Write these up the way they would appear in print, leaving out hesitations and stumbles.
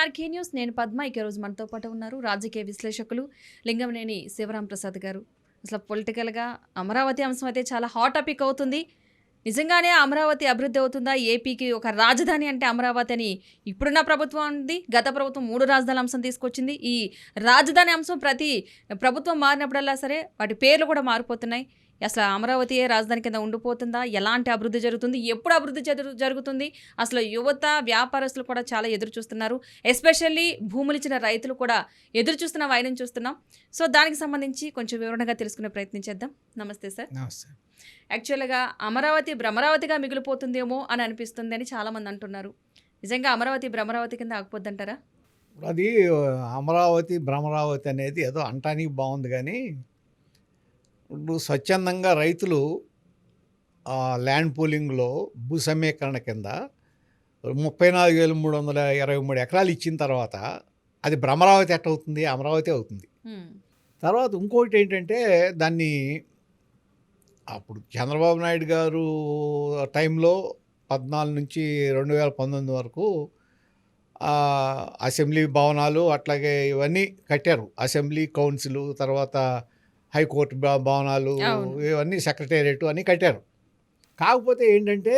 RK news నేను పద్మ. ఈ రోజు మనతో పాటు ఉన్నారు రాజకీయ విశ్లేషకులు లింగంనేని శివరాం ప్రసాద్ గారు. అసలు పొలిటికల్గా అమరావతి అంశం అయితే చాలా హాట్ టాపిక్ అవుతుంది. నిజంగానే అమరావతి అభివృద్ధి అవుతుందా? ఏపీకి ఒక రాజధాని అంటే అమరావతి అని ఇప్పుడున్న ప్రభుత్వం ఉంది. గత ప్రభుత్వం 3 రాజధానుల అంశం తీసుకొచ్చింది. ఈ రాజధాని అంశం ప్రతి ప్రభుత్వం మారినప్పుడల్లా సరే వాటి పేర్లు కూడా మారిపోతున్నాయి. అసలు అమరావతి రాజధాని కింద ఉండిపోతుందా? ఎలాంటి అభివృద్ధి జరుగుతుంది? ఎప్పుడు అభివృద్ధి జరుగుతుంది? అసలు యువత వ్యాపారస్తులు కూడా చాలా ఎదురు చూస్తున్నారు. ఎస్పెషల్లీ భూములు ఇచ్చిన రైతులు కూడా ఎదురు చూస్తున్న వైనం చూస్తున్నాం. సో దానికి సంబంధించి కొంచెం వివరణగా తెలుసుకునే ప్రయత్నం చేద్దాం. నమస్తే సార్. నమస్తే. యాక్చువల్గా అమరావతి భ్రమరావతిగా మిగిలిపోతుందేమో అని అనిపిస్తుంది అని చాలామంది అంటున్నారు. నిజంగా అమరావతి భ్రమరావతి కింద ఆగిపోద్దంటారా? అది అమరావతి భ్రమరావతి అనేది ఏదో అంటానికి బాగుంది, కానీ ఇప్పుడు స్వచ్ఛందంగా రైతులు ల్యాండ్ పూలింగ్లో భూ సమీకరణ కింద 34,323 ఎకరాలు ఇచ్చిన తర్వాత అది భ్రమరావతి ఎట్ట అవుతుంది? అమరావతి అవుతుంది. తర్వాత ఇంకోటి ఏంటంటే, దాన్ని అప్పుడు చంద్రబాబు నాయుడు గారు టైంలో 14 నుంచి 2019 వరకు అసెంబ్లీ భవనాలు అట్లాగే ఇవన్నీ కట్టారు. అసెంబ్లీ కౌన్సిల్, తర్వాత హైకోర్టు భవనాలు, ఇవన్నీ సెక్రటేరియట్ అన్నీ కట్టారు. కాకపోతే ఏంటంటే,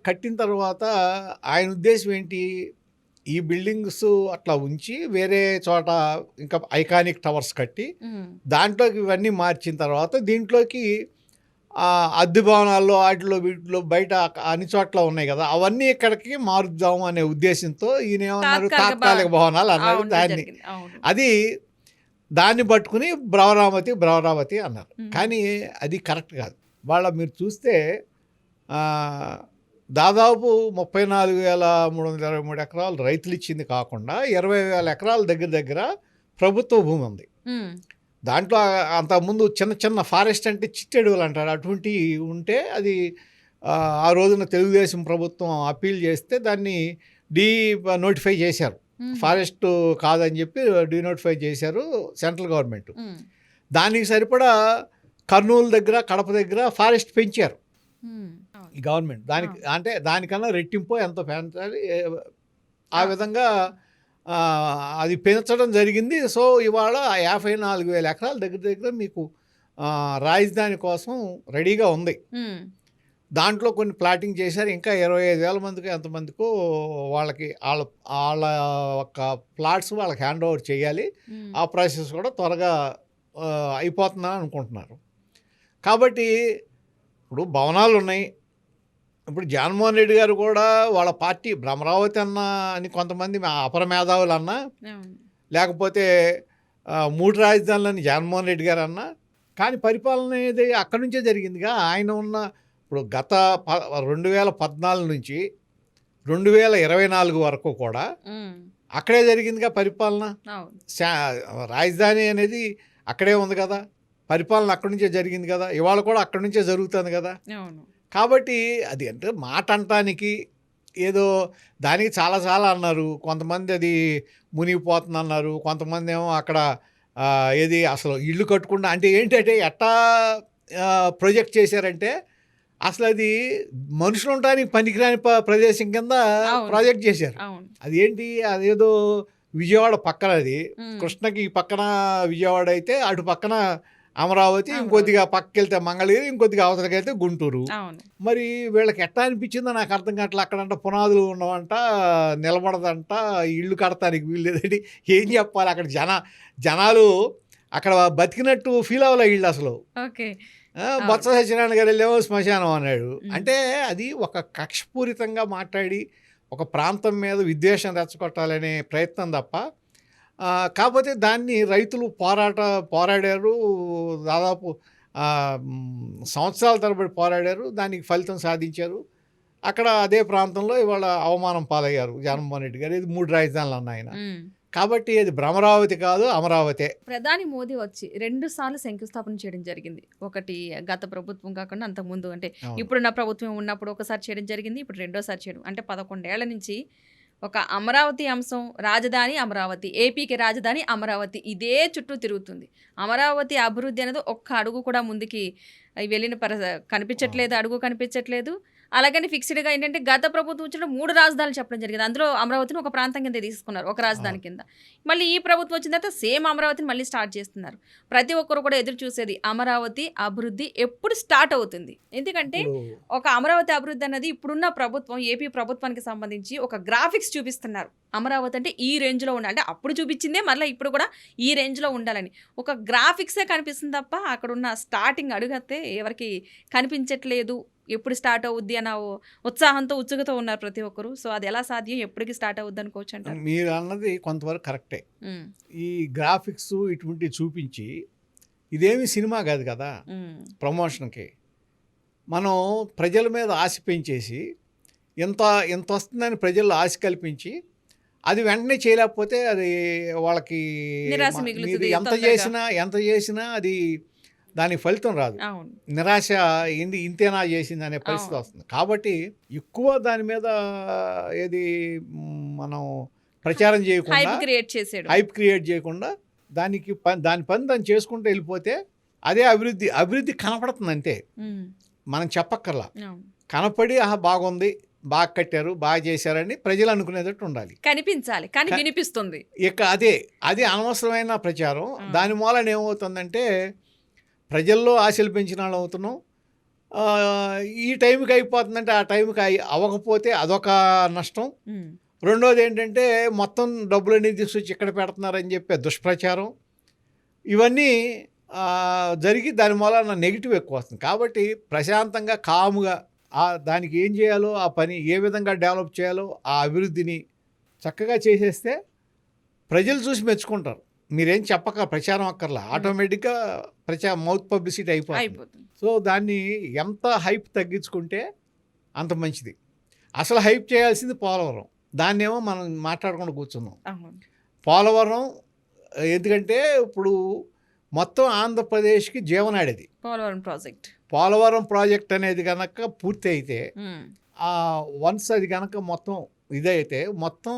కట్టిన తర్వాత ఆయన ఉద్దేశం ఏంటి, ఈ బిల్డింగ్స్ అట్లా ఉంచి వేరే చోట ఇంకా ఐకానిక్ టవర్స్ కట్టి దాంట్లోకి ఇవన్నీ మార్చిన తర్వాత దీంట్లోకి అద్దె భవనాల్లో వాటిలో వీటిలో బయట అన్ని చోట్ల ఉన్నాయి కదా, అవన్నీ ఇక్కడికి మారుద్దాం అనే ఉద్దేశంతో ఈయన ఏమన్నారు, తాత్కాలిక భవనాలు అన్నారు. దాన్ని పట్టుకుని భ్రమరావతి అన్నారు. కానీ అది కరెక్ట్ కాదు. మీరు చూస్తే దాదాపు 34,323 ఎకరాలు రైతులు ఇచ్చింది కాకుండా 20,000 ఎకరాల దగ్గర ప్రభుత్వ భూమి ఉంది. దాంట్లో అంతకుముందు చిన్న చిన్న ఫారెస్ట్ అంటే చిట్టెడుగులు అంటారు, అటువంటి ఉంటే అది ఆ రోజున తెలుగుదేశం ప్రభుత్వం అప్పీల్ చేస్తే దాన్ని నోటిఫై చేశారు. ఫారెస్ట్ కాదని చెప్పి డీనోటిఫై చేశారు సెంట్రల్ గవర్నమెంట్. దానికి సరిపడా కర్నూలు దగ్గర, కడప దగ్గర ఫారెస్ట్ పెంచారు ఈ గవర్నమెంట్. దానికన్నా రెట్టింపో ఎంతో పెంచాలి, ఆ విధంగా అది పెంచడం జరిగింది. సో ఇవాళ 54,000 ఎకరాల దగ్గర మీకు రాజధాని కోసం రెడీగా ఉంది. దాంట్లో కొన్ని ప్లాటింగ్ చేశారు. ఇంకా 25,000 మందికి ఎంతమందికో వాళ్ళకి వాళ్ళ ఒక ప్లాట్స్ వాళ్ళకి హ్యాండ్ ఓవర్ చేయాలి. ఆ ప్రాసెస్ కూడా త్వరగా అయిపోతుందని అనుకుంటున్నారు. కాబట్టి ఇప్పుడు భవనాలు ఉన్నాయి. ఇప్పుడు జగన్మోహన్ రెడ్డి గారు కూడా వాళ్ళ పార్టీ భ్రమరావతి అని కొంతమంది అపర మేధావులు అన్నా, లేకపోతే 3 రాజధానులని జగన్మోహన్ రెడ్డి గారు అన్నా, కానీ పరిపాలన అనేది అక్కడి నుంచే జరిగిందిగా. ఆయన ఉన్న ఇప్పుడు గత 2014 నుంచి 2024 వరకు కూడా అక్కడే జరిగిందిగా పరిపాలన. రాజధాని అనేది అక్కడే ఉంది కదా, పరిపాలన అక్కడి నుంచే జరిగింది కదా, ఇవాళ కూడా అక్కడి నుంచే జరుగుతుంది కదా. కాబట్టి అది అంటే మాట అంటానికి ఏదో దానికి చాలా అన్నారు. కొంతమంది అది మునిగిపోతుంది అన్నారు, కొంతమంది ఏమో అక్కడ ఏది అసలు ఇల్లు కట్టుకుండా, అంటే ఏంటంటే ఎట్టా ప్రొజెక్ట్ చేశారంటే అసలు అది మనుషులు ఉండడానికి పనికిరాని ప్రదేశం కింద ప్రాజెక్ట్ చేశారు. అది ఏంటి, అదేదో విజయవాడ పక్కన, అది కృష్ణకి పక్కన విజయవాడ అయితే అటు పక్కన అమరావతి, ఇంకొద్దిగా పక్కకెళ్తే మంగళగిరి, ఇంకొద్దిగా అవతలకి వెళ్తే గుంటూరు. మరి వీళ్ళకి ఎట్టా అనిపించిందో నాకు అర్థం కావట్లేదు. అక్కడంట పునాదులు ఉన్నవంట, నిలబడదంట, ఇల్లు కడతానికి వీల్లేదండి. ఏం చెప్పాలి, అక్కడ జనాలు అక్కడ బతికినట్టు ఫీల్ అవ్వలే ఇళ్ళు అసలు. బొత్స సత్యనారాయణ గారు వెళ్ళేమో శ్మశానం అన్నాడు. అంటే అది ఒక కక్షపూరితంగా మాట్లాడి ఒక ప్రాంతం మీద విద్వేషం రెచ్చగొట్టాలనే ప్రయత్నం తప్ప, కాకపోతే దాన్ని రైతులు పోరాడారు. దాదాపు సంవత్సరాల తరబడి పోరాడారు, దానికి ఫలితం సాధించారు. అక్కడ అదే ప్రాంతంలో ఇవాళ అవమానం పాలయ్యారు జగన్మోహన్ రెడ్డి గారు. ఇది 3 రాజధానులు అన్న ఆయన. కాబట్టి అది భ్రమరావతి కాదు, అమరావతే. ప్రధాని మోదీ వచ్చి 2 సార్లు శంకుస్థాపన చేయడం జరిగింది. ఒకటి గత ప్రభుత్వం కాకుండా అంతకుముందు, అంటే ఇప్పుడున్న ప్రభుత్వం ఉన్నప్పుడు ఒకసారి చేయడం జరిగింది, ఇప్పుడు రెండోసారి చేయడం. అంటే 11 ఏళ్ల నుంచి ఒక అమరావతి అంశం, రాజధాని అమరావతి, ఏపీకి రాజధాని అమరావతి, ఇదే చుట్టూ తిరుగుతుంది. అమరావతి అభివృద్ధి అనేది ఒక్క అడుగు కూడా ముందుకి అవి వెళ్ళిన కనిపించట్లేదు, అడుగు కనిపించట్లేదు. అలాగని ఫిక్స్డ్‌గా ఏంటంటే గత ప్రభుత్వం వచ్చినప్పుడు 3 రాజధానులు చెప్పడం జరిగింది. అందులో అమరావతిని ఒక ప్రాంతం కింద తీసుకున్నారు. ఒక రాజధాని కింద. మళ్ళీ ఈ ప్రభుత్వం వచ్చిన తర్వాత సేమ్ అమరావతిని మళ్ళీ స్టార్ట్ చేస్తున్నారు. ప్రతి ఒక్కరు కూడా ఎదురు చూసేది అమరావతి అభివృద్ధి ఎప్పుడు స్టార్ట్ అవుతుంది. ఎందుకంటే ఒక అమరావతి అభివృద్ధి అన్నది ఇప్పుడున్న ప్రభుత్వం ఏపీ ప్రభుత్వానికి సంబంధించి ఒక గ్రాఫిక్స్ చూపిస్తున్నారు. అమరావతి అంటే ఈ రేంజ్‌లో ఉండాలి. అంటే అప్పుడు చూపించిందే మళ్ళీ ఇప్పుడు కూడా ఈ రేంజ్‌లో ఉండాలని. ఒక గ్రాఫిక్సే కనిపిస్తుంది తప్ప అక్కడున్న స్టార్టింగ్ అడుగైతే ఎవరికి కనిపించట్లేదు. ఎప్పుడు స్టార్ట్ అవుద్ది అన్న ఉత్సాహంతో ఉత్సుకతో ఉన్నారు ప్రతి ఒక్కరు. సో అది ఎలా సాధ్యం, ఎప్పటికి స్టార్ట్ అవుద్ది అనుకోవచ్చు అంటారు? మీరు అన్నది కొంతవరకు కరెక్టే. ఈ గ్రాఫిక్స్ ఇటువంటివి చూపించి ఇదేమి సినిమా కాదు కదా ప్రమోషన్కి. మనం ప్రజల మీద ఆశ పెంచేసి ఎంత ఎంత వస్తుందని ప్రజల్లో ఆశ కల్పించి అది వెంటనే చేయలేకపోతే అది వాళ్ళకి నిరాశ మిగులుతుంది ఎంత చేసినా అది దానికి ఫలితం రాదు. నిరాశ ఇంతేనా చేసింది అనే పరిస్థితి వస్తుంది. కాబట్టి ఎక్కువ దాని మీద ఏది మనం ప్రచారం చేయకుండా హైప్ క్రియేట్ చేయకుండా దాని పని దాన్ని చేసుకుంటూ వెళ్ళిపోతే అదే అభివృద్ధి కనపడుతుంది అంతే. మనం చెప్పక్కర్లా, కనపడి బాగుంది, బాగా కట్టారు, బాగా చేశారని ప్రజలు అనుకునేటట్టు ఉండాలి, కనిపించాలి, కానీ వినిపిస్తుంది. ఇక అదే అనవసరమైన ప్రచారం. దాని మూలన ఏమవుతుందంటే ప్రజల్లో ఆశలు పెంచిన వాళ్ళు అవుతున్నాం. ఈ టైంకి అయిపోతుందంటే ఆ టైంకి అవ్వకపోతే అదొక నష్టం. రెండోది ఏంటంటే మొత్తం డబ్బులన్నీ తీసుకొచ్చి ఇక్కడ పెడుతున్నారని చెప్పే దుష్ప్రచారం. ఇవన్నీ జరిగి దాని మూలన నెగిటివ్ ఎక్కువ వస్తుంది. కాబట్టి ప్రశాంతంగా కాముగా దానికి ఏం చేయాలో ఆ పని ఏ విధంగా డెవలప్ చేయాలో ఆ అభివృద్ధిని చక్కగా చేసేస్తే ప్రజలు చూసి మెచ్చుకుంటారు. మీరేం చెప్పక ప్రచారం అక్కర్లా, ఆటోమేటిక్గా మౌత్ పబ్లిసిటీ అయిపోతుంది. సో దాన్ని ఎంత హైప్ తగ్గించుకుంటే అంత మంచిది. అసలు హైప్ చేయాల్సింది పోలవరం. దాన్నేమో మనం మాట్లాడకుండా కూర్చున్నాం. పోలవరం ఎందుకంటే ఇప్పుడు మొత్తం ఆంధ్రప్రదేశ్కి జీవనాడేది పోలవరం ప్రాజెక్ట్ అనేది కనుక పూర్తి అయితే, వన్స్ అది కనుక మొత్తం ఇదైతే మొత్తం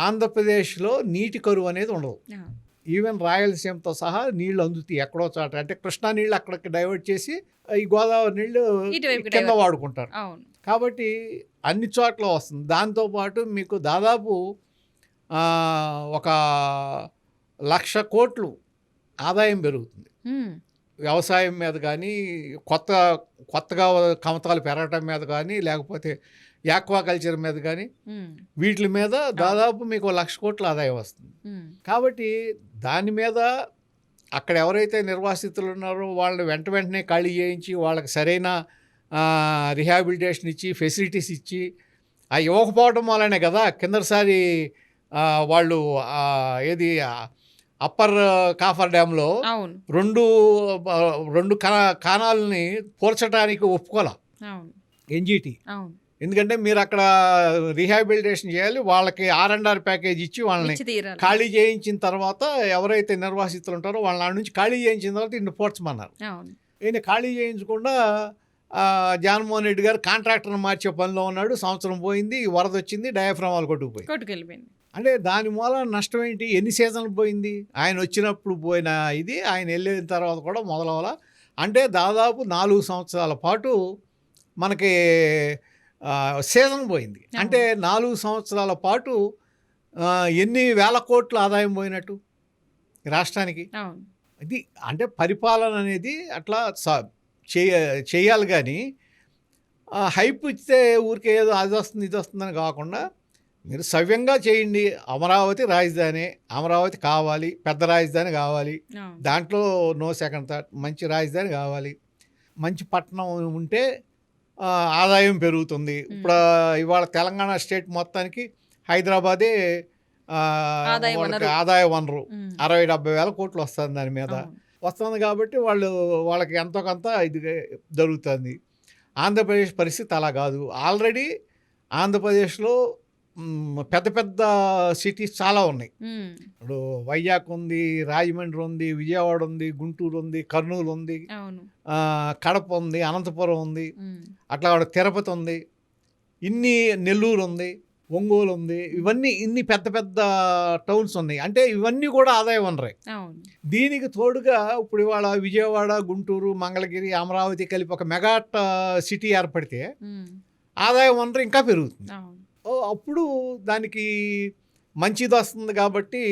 ఆంధ్రప్రదేశ్లో నీటి కరువు అనేది ఉండదు. ఈవెన్ రాయలసీమతో సహా నీళ్లు అందుతాయి ఎక్కడో చోట. అంటే కృష్ణా నీళ్ళు అక్కడికి డైవర్ట్ చేసి ఈ గోదావరి నీళ్లు కింద వాడుకుంటారు. కాబట్టి అన్ని చోట్ల వస్తుంది. దాంతోపాటు మీకు దాదాపు 1,00,000 కోట్లు ఆదాయం పెరుగుతుంది వ్యవసాయం మీద కానీ, కొత్తగా కమతాలు పెరగటం మీద కానీ, లేకపోతే యాక్వాకల్చర్ మీద కానీ, వీటి మీద దాదాపు మీకు 1,00,000 కోట్ల ఆదాయం వస్తుంది. కాబట్టి దాని మీద అక్కడ ఎవరైతే నిర్వాసితులు ఉన్నారో వాళ్ళని వెంటనే ఖాళీ చేయించి వాళ్ళకి సరైన రిహాబిలిటేషన్ ఇచ్చి ఫెసిలిటీస్ ఇచ్చి ఇవ్వకపోవడం వల్లనే కదా కిందసారి వాళ్ళు ఏది అప్పర్ కాఫర్ డ్యాంలో రెండు కానాలని పూడ్చడానికి ఒప్పుకోలే ఎన్జిటి. ఎందుకంటే మీరు అక్కడ రీహాబిలిటేషన్ చేయాలి, వాళ్ళకి R&R ప్యాకేజ్ ఇచ్చి వాళ్ళని ఖాళీ చేయించిన తర్వాత ఎవరైతే నిర్వాసితులు ఉంటారో వాళ్ళ నాటి నుంచి ఖాళీ చేయించిన తర్వాత ఇన్ని పూడ్చమన్నారు. ఈయన ఖాళీ చేయించకుండా జగన్మోహన్ రెడ్డి గారు కాంట్రాక్టర్ని మార్చే పనిలో ఉన్నాడు. సంవత్సరం పోయింది, వరద వచ్చింది, డయాఫ్రామాలు కొట్టుకుపోయింది. అంటే దాని మూల నష్టం ఏంటి? ఎన్ని సీజన్లు పోయింది? ఆయన వచ్చినప్పుడు పోయిన ఇది ఆయన వెళ్ళిన తర్వాత కూడా మొదలవలా. అంటే దాదాపు 4 సంవత్సరాల పాటు మనకి సీజన్ పోయింది. అంటే 4 సంవత్సరాల పాటు ఎన్ని వేల కోట్ల ఆదాయం పోయినట్టు రాష్ట్రానికి. ఇది అంటే పరిపాలన అనేది అట్లా చేయాలి. కానీ హైప్ ఇస్తే ఊరికే ఏదో అది వస్తుంది ఇది వస్తుందని కాకుండా మీరు సవ్యంగా చేయండి. అమరావతి రాజధాని, అమరావతి కావాలి, పెద్ద రాజధాని కావాలి, దాంట్లో నో సెకండ్ థాట్, మంచి రాజధాని కావాలి. మంచి పట్టణం ఉంటే ఆదాయం పెరుగుతుంది. ఇప్పుడు ఇవాళ తెలంగాణ స్టేట్ మొత్తానికి హైదరాబాదే ఆదాయ వనరు. 60-70 వేల కోట్లు వస్తుంది దాని మీద వస్తుంది. కాబట్టి వాళ్ళకి ఎంతో కొంత ఇది జరుగుతుంది. ఆంధ్రప్రదేశ్ పరిస్థితి అలా కాదు. ఆల్రెడీ ఆంధ్రప్రదేశ్లో పెద్ద పెద్ద సిటీస్ చాలా ఉన్నాయి. ఇప్పుడు వైజాగ్ ఉంది, రాజమండ్రి ఉంది, విజయవాడ ఉంది, గుంటూరు ఉంది, కర్నూలు ఉంది, కడప ఉంది, అనంతపురం ఉంది, అట్లా తిరుపతి ఉంది, నెల్లూరు ఉంది. ఒంగోలు ఉంది, ఇవన్నీ ఇన్ని పెద్ద పెద్ద టౌన్స్ ఉన్నాయి. అంటే ఇవన్నీ కూడా ఆదాయ వనరే. అవును. దీనికి తోడుగా ఇప్పుడు ఇవాళ విజయవాడ, గుంటూరు, మంగళగిరి, అమరావతి కలిపి ఒక మెగా సిటీ ఏర్పడితే ఉమ్. ఆదాయ వనరు ఇంకా పెరుగుతుంది. అవును. అప్పుడు దానికి మంచిది వస్తుంది కాబట్టి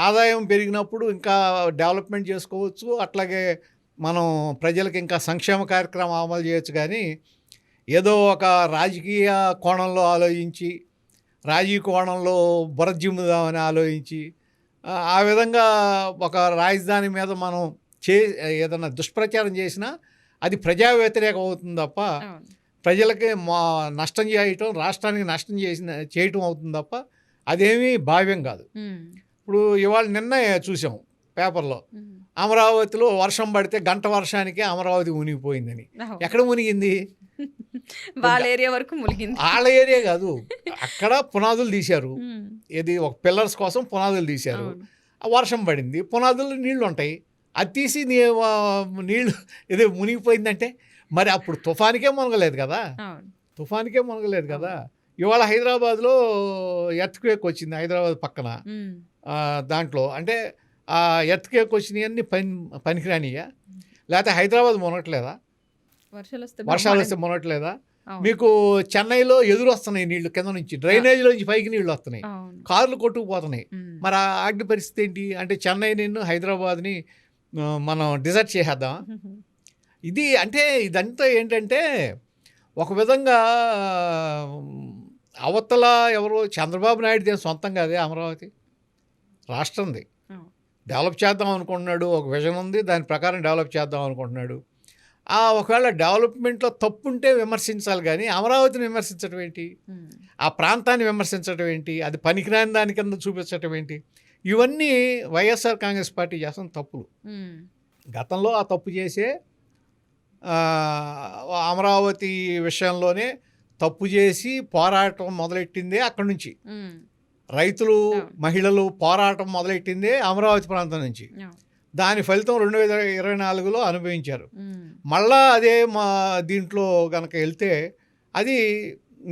ఆదాయం పెరిగినప్పుడు ఇంకా డెవలప్మెంట్ చేసుకోవచ్చు. అట్లాగే మనం ప్రజలకు ఇంకా సంక్షేమ కార్యక్రమం అమలు చేయొచ్చు. కానీ ఏదో ఒక రాజకీయ కోణంలో ఆలోచించి, రాజకీయ కోణంలో బురజిమ్ముదామని ఆలోచించి ఆ విధంగా ఒక రాజధాని మీద మనం ఏదైనా దుష్ప్రచారం చేసినా అది ప్రజా వ్యతిరేకం అవుతుంది తప్ప అవును. ప్రజలకి నష్టం చేయటం, రాష్ట్రానికి నష్టం చేయటం అవుతుంది తప్ప అదేమీ భావ్యం కాదు. ఉమ్. ఇప్పుడు ఇవాళ నిన్న చూసాం పేపర్లో, ఉమ్. అమరావతిలో వర్షం పడితే గంట వర్షానికే అమరావతి మునిగిపోయిందని. అవును. ఎక్కడ మునిగింది? వాళ్ళ ఏరియా వరకు ములిగింది. వాళ్ళ ఏరియా కాదు, అక్కడ పునాదులు తీశారు. ఉమ్. ఇది ఒక పిల్లర్స్ కోసం పునాదులు తీశారు. అవును. ఆ వర్షం పడింది, పునాదులు నీళ్లు ఉంటాయి, అది తీసి నీళ్లు ఇది మునిగిపోయిందంటే మరి అప్పుడు తుఫానికే మునగలేదు కదా, అవును. తుఫానికే మునగలేదు కదా. ఇవాళ హైదరాబాద్లో ఎర్త్క్వేక్ వచ్చింది, హైదరాబాద్ పక్కన. ఉమ్. దాంట్లో అంటే ఆ ఎర్త్క్వేక్ వచ్చినాయన్నీ పనికిరానియా? లేకపోతే హైదరాబాద్ మునగట్లేదా? వర్షాలు వస్తే మునగట్లేదా? అవును. మీకు చెన్నైలో ఎదురు వస్తున్నాయి నీళ్లు, కింద నుంచి డ్రైనేజీలోంచి పైకి నీళ్లు వస్తున్నాయి, అవును. కార్లు కొట్టుకుపోతున్నాయి. ఉమ్. మరి ఆ ఆగ్ని పరిస్థితి ఏంటి? అంటే చెన్నై నిన్ను హైదరాబాద్ని మనం డిజర్ట్ చేసేద్దాం. ఇది అంటే ఇదంతా ఏంటంటే ఒక విధంగా అవతల ఎవరో చంద్రబాబు నాయుడు దేని సొంతం కాదే, అమరావతి రాష్ట్రంది. అవును. డెవలప్ చేద్దాం అనుకుంటున్నాడు, ఒక విజన్ ఉంది, దాని ప్రకారం డెవలప్ చేద్దాం అనుకుంటున్నాడు. ఒకవేళ డెవలప్మెంట్లో తప్పు ఉంటే విమర్శించాలి, కానీ అమరావతిని విమర్శించడం ఏంటి? ఉమ్. ఆ ప్రాంతాన్ని విమర్శించడం ఏంటి? అది పనికిరాని దాని కింద చూపించడం ఏంటి? ఇవన్నీ వైఎస్ఆర్ కాంగ్రెస్ పార్టీ చేస్తున్న తప్పులు. ఉమ్. గతంలో ఆ తప్పు చేసే అమరావతి విషయంలోనే తప్పు చేసి పోరాటం మొదలెట్టిందే అక్కడి నుంచి. ఉమ్. రైతులు, అవును. మహిళలు పోరాటం మొదలెట్టిందే అమరావతి ప్రాంతం నుంచి. అవును. దాని ఫలితం 2024లో అనుభవించారు. ఉమ్. మళ్ళా అదే మా దీంట్లో కనుక వెళ్తే అది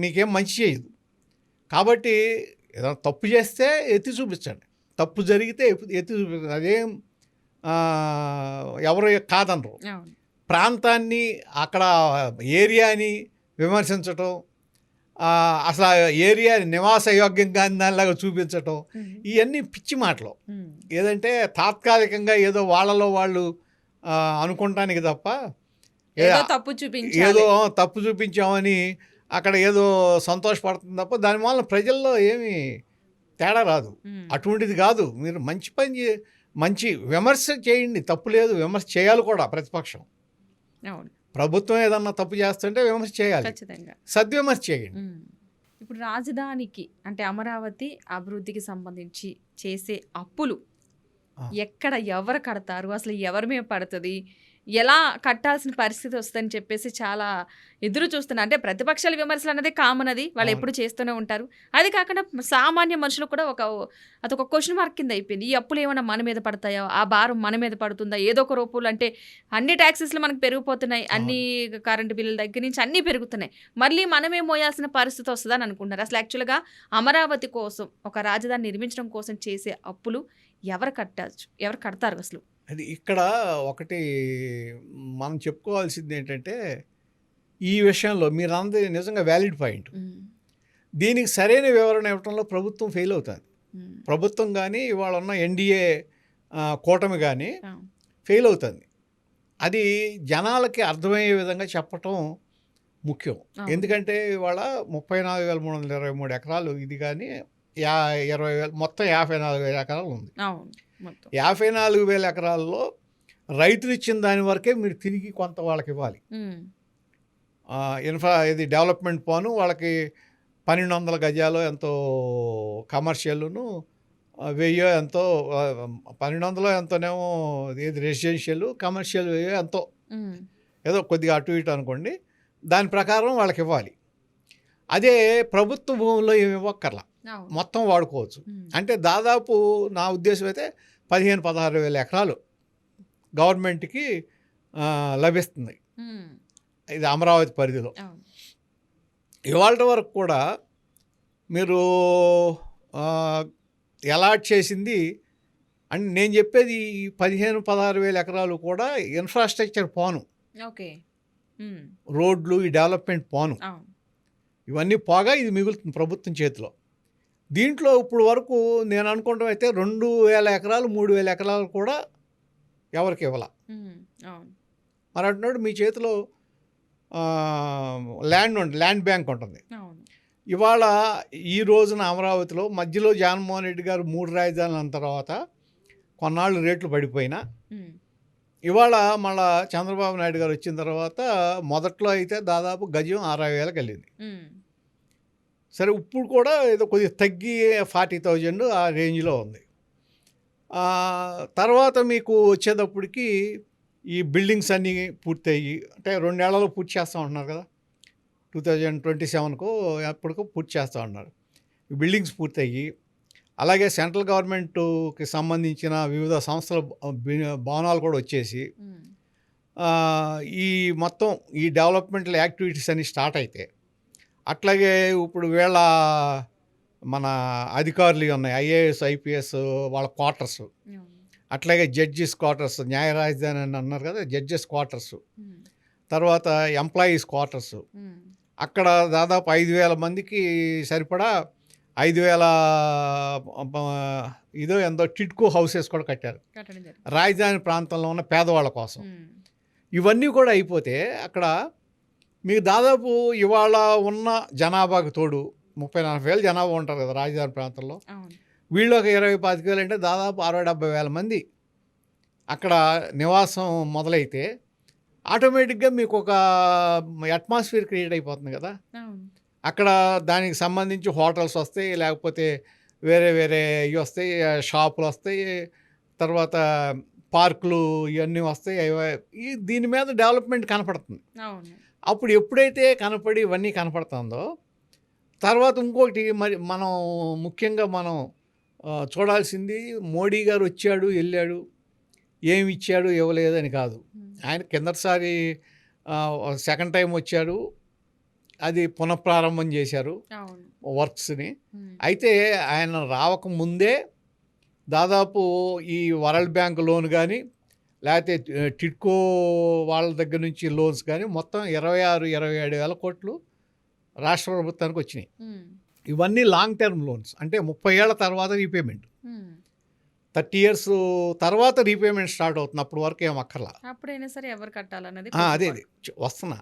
మీకేం మంచి చేయదు. కాబట్టి ఏదైనా తప్పు చేస్తే ఎత్తి చూపించండి, తప్పు జరిగితే ఎత్తి చూపించండి, అదేం ఎవరు కాదనరు. అవును. ప్రాంతాన్ని, అక్కడ ఏరియాని విమర్శించటం, అసలు ఏరియా నివాసయోగ్యంగా దానిలాగా చూపించటం, ఉమ్. ఇవన్నీ పిచ్చి మాటలు. ఉమ్. ఏదంటే తాత్కాలికంగా ఏదో వాళ్ళలో వాళ్ళు అనుకుంటానికి తప్ప ఏదో తప్పు చూపించాలి, ఏదో తప్పు చూపించామని అక్కడ ఏదో సంతోషపడుతుంది తప్ప దాని వల్ల ప్రజల్లో ఏమీ తేడా రాదు. ఉమ్. అటువంటిది కాదు. మీరు మంచి పని మంచి విమర్శ చేయండి, తప్పు లేదు, విమర్శ చేయాలి కూడా ప్రతిపక్షం. అవును. ప్రభుత్వం ఏదన్నా తప్పు చేస్తుంటే విమర్శ చేయాలి, ఖచ్చితంగా. సద్విమర్శ చేయండి. ఉమ్. ఇప్పుడు రాజధానికి అంటే అమరావతి అభివృద్ధికి సంబంధించి చేసే అప్పులు ఎక్కడ ఎవరు కడతారు, అసలు ఎవరి మీద పడుతుంది, ఎలా కట్టాల్సిన పరిస్థితి వస్తుందని చెప్పేసి చాలా ఎదురు చూస్తున్నారు. అంటే ప్రతిపక్షాల విమర్శలు అనేది కామన్, అది వాళ్ళు ఎప్పుడు చేస్తూనే ఉంటారు. అది కాకుండా సామాన్య మనుషులు కూడా అదొక క్వశ్చన్ మార్క్ కింద అయిపోయింది. ఈ అప్పులు ఏమైనా మన మీద పడతాయో, ఆ భారం మన మీద పడుతుందా, ఏదో ఒక రూపంలో అంటే అన్ని ట్యాక్సెస్లు మనకు పెరిగిపోతున్నాయి, అన్ని కరెంటు బిల్లుల దగ్గర నుంచి అన్నీ పెరుగుతున్నాయి, మళ్ళీ మనమే మోయాల్సిన పరిస్థితి వస్తుందని అనుకుంటున్నారు. అసలు యాక్చువల్గా అమరావతి కోసం, ఒక రాజధాని నిర్మించడం కోసం చేసే అప్పులు ఎవరు కడతారు అసలు? అది ఇక్కడ ఒకటి మనం చెప్పుకోవాల్సింది ఏంటంటే, ఈ విషయంలో మీరు అందరి నిజంగా వ్యాలిడ్ పాయింట్. దీనికి సరైన వివరణ ఇవ్వడంలో ప్రభుత్వం ఫెయిల్ అవుతుంది. ప్రభుత్వం కానీ ఇవాళ ఉన్న ఎన్డీఏ కూటమి కానీ ఫెయిల్ అవుతుంది. అది జనాలకి అర్థమయ్యే విధంగా చెప్పటం ముఖ్యం. ఎందుకంటే ఇవాళ 34,323 ఎకరాలు ఇది కానీ 20,000 మొత్తం 54,000 ఎకరాలు ఉంది. 54,000 ఎకరాల్లో రైతులు ఇచ్చిన దాని వరకే మీరు తిరిగి కొంత వాళ్ళకి ఇవ్వాలి. ఇది డెవలప్మెంట్ పోను వాళ్ళకి 1,200 గజాలు ఎంతో కమర్షియల్ను, 1000 ఎంతో 1,200 ఎంతోనేమో ఇది రెసిడెన్షియల్, కమర్షియల్ ఎంతో ఏదో కొద్దిగా అటు ఇటు అనుకోండి, దాని ప్రకారం వాళ్ళకి ఇవ్వాలి. అదే ప్రభుత్వ భూముల్లో ఏమి ఇవ్వక్కర్లా, మొత్తం వాడుకోవచ్చు. అంటే దాదాపు నా ఉద్దేశం అయితే 15,000-16,000 ఎకరాలు గవర్నమెంట్కి లభిస్తుంది ఇది అమరావతి పరిధిలో. ఇవాళ వరకు కూడా మీరు అలాట్ చేసింది అండ్ నేను చెప్పేది 15,000-16,000 ఎకరాలు కూడా ఇన్ఫ్రాస్ట్రక్చర్ పోను, ఓకే. రోడ్లు ఈ డెవలప్మెంట్ పోను, అవును. ఇవన్నీ పోగా ఇది మిగులుతుంది ప్రభుత్వం చేతిలో. దీంట్లో ఇప్పుడు వరకు నేను అనుకోవడం అయితే 2,000 ఎకరాలు 3,000 ఎకరాలు కూడా ఎవరికి ఇవ్వాల. అవును. మరి అంటున్నాడు మీ చేతిలో ల్యాండ్ బ్యాంక్ ఉంటుంది. అవును. ఇవాళ ఈ రోజున అమరావతిలో మధ్యలో జగన్మోహన్ రెడ్డి గారు 3 రాజధానులు అన్న తర్వాత కొన్నాళ్ళు రేట్లు పడిపోయినా ఇవాళ మళ్ళా చంద్రబాబు నాయుడు గారు వచ్చిన తర్వాత మొదట్లో అయితే దాదాపు గజం 60,000 వెళ్ళింది. సరే ఇప్పుడు కూడా ఏదో కొద్దిగా తగ్గి 40,000 ఆ రేంజ్లో ఉంది. తర్వాత మీకు వచ్చేటప్పటికి ఈ బిల్డింగ్స్ అన్నీ పూర్తయ్యి అంటే 2 ఏళ్లలో పూర్తి చేస్తూ ఉంటున్నారు కదా, 2027కో ఎప్పటికో పూర్తి చేస్తూ ఉన్నారు. ఈ బిల్డింగ్స్ పూర్తయ్యి అలాగే సెంట్రల్ గవర్నమెంట్కి సంబంధించిన వివిధ సంస్థల భవనాలు కూడా వచ్చేసి ఈ మొత్తం ఈ డెవలప్మెంటల్ యాక్టివిటీస్ అన్నీ స్టార్ట్ అయితే అట్లాగే ఇప్పుడు వీళ్ళ మన అధికారులు ఉన్నాయి, ఐఏఎస్ ఐపీఎస్ వాళ్ళ క్వార్టర్స్, అట్లాగే జడ్జిస్ క్వార్టర్స్, న్యాయ రాజధాని అని అన్నారు కదా, జడ్జెస్ క్వార్టర్స్, తర్వాత ఎంప్లాయీస్ క్వార్టర్స్, అక్కడ దాదాపు 5,000 మందికి సరిపడా 5,000 ఇదో ఎంతో టిడ్కో హౌసెస్ కూడా కట్టారు రాజధాని ప్రాంతంలో ఉన్న పేదవాళ్ళ కోసం. ఇవన్నీ కూడా అయిపోతే అక్కడ మీకు దాదాపు ఇవాళ ఉన్న జనాభాకు తోడు 30,000-40,000 జనాభా ఉంటారు కదా రాజధాని ప్రాంతంలో. వీళ్ళు ఒక 20-25,000 అంటే దాదాపు 60,000-70,000 మంది అక్కడ నివాసం మొదలైతే ఆటోమేటిక్గా మీకు ఒక అట్మాస్ఫియర్ క్రియేట్ అయిపోతుంది కదా. అక్కడ దానికి సంబంధించి హోటల్స్ వస్తాయి, లేకపోతే వేరే వేరే ఇవి వస్తాయి, షాపులు వస్తాయి, తర్వాత పార్కులు ఇవన్నీ వస్తాయి. దీని మీద డెవలప్మెంట్ కనపడుతుంది. అప్పుడు ఎప్పుడైతే కనపడి ఇవన్నీ కనపడుతుందో తర్వాత ఇంకొకటి మరి మనం ముఖ్యంగా మనం చూడాల్సింది మోడీ గారు వచ్చాడు వెళ్ళాడు, ఏమి ఇచ్చాడు ఇవ్వలేదని కాదు. ఆయన కిందటిసారి సెకండ్ టైం వచ్చాడు, అది పునఃప్రారంభం చేశారు వర్క్స్ని. అయితే ఆయన రావకముందే దాదాపు ఈ వరల్డ్ బ్యాంక్ లోన్ కానీ లేకపోతే టిడ్కో వాళ్ళ దగ్గర నుంచి లోన్స్ కానీ మొత్తం 26-27 వేల కోట్లు రాష్ట్ర ప్రభుత్వానికి వచ్చినాయి. ఇవన్నీ లాంగ్ టర్మ్ లోన్స్, అంటే 30 ఏళ్ల తర్వాత రీపేమెంట్, 30 years తర్వాత రీపేమెంట్ స్టార్ట్ అవుతుంది. అప్పుడు వరకు ఏం అక్కర్లా, అప్పుడైనా సరే ఎవరు కట్టాలన్నది అదే వస్తున్నా,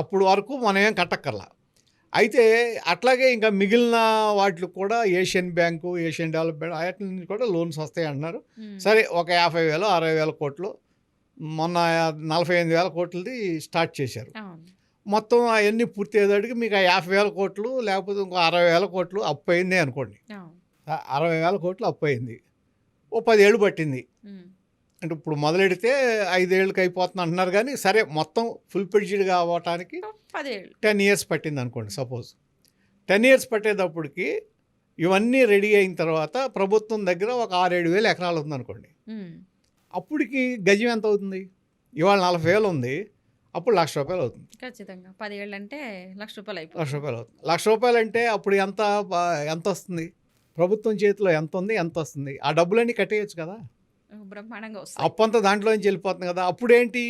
అప్పుడు వరకు మనం ఏం కట్టక్కర్లా. అయితే అట్లాగే ఇంకా మిగిలిన వాటికి కూడా ఏషియన్ బ్యాంకు, ఏషియన్ డెవలప్మెంట్ వాటి నుంచి కూడా లోన్స్ వస్తాయి అంటున్నారు. సరే ఒక 50,000-60,000 కోట్లు, మొన్న 48,000 కోట్లది స్టార్ట్ చేశారు. మొత్తం అవన్నీ పూర్తి అయ్యేదానికి మీకు 50,000 కోట్లు లేకపోతే ఇంకో 60,000 కోట్లు అప్పు అయింది అనుకోండి. 60,000 కోట్లు అప్పు అయింది, ఓ 10 ఏళ్ళు పట్టింది. అంటే ఇప్పుడు మొదలెడితే 5 ఏళ్ళకి అయిపోతుంది అంటున్నారు, కానీ సరే మొత్తం ఫుల్ ప్లెడ్జ్డ్గా అవ్వటానికి 10 years పట్టింది అనుకోండి. సపోజ్ 10 years పట్టేటప్పటికి ఇవన్నీ రెడీ అయిన తర్వాత ప్రభుత్వం దగ్గర ఒక 6-7 వేల ఎకరాలు ఉందనుకోండి. అప్పటికి గజం ఎంత అవుతుంది? ఇవాళ 40,000 ఉంది, అప్పుడు ₹1,00,000 అవుతుంది. ఖచ్చితంగా 10 ఏళ్ళు అంటే ₹1,00,000 అవుతుంది. ₹1,00,000 అంటే అప్పుడు ఎంత వస్తుంది? ప్రభుత్వం చేతిలో ఎంత ఉంది, ఎంత వస్తుంది? ఆ డబ్బులన్నీ కట్టేయచ్చు కదా, బ్రహ్మాండంగా వస్తుంది. అప్పు అంతా దాంట్లో నుంచి వెళ్ళిపోతుంది కదా. అప్పుడేంటి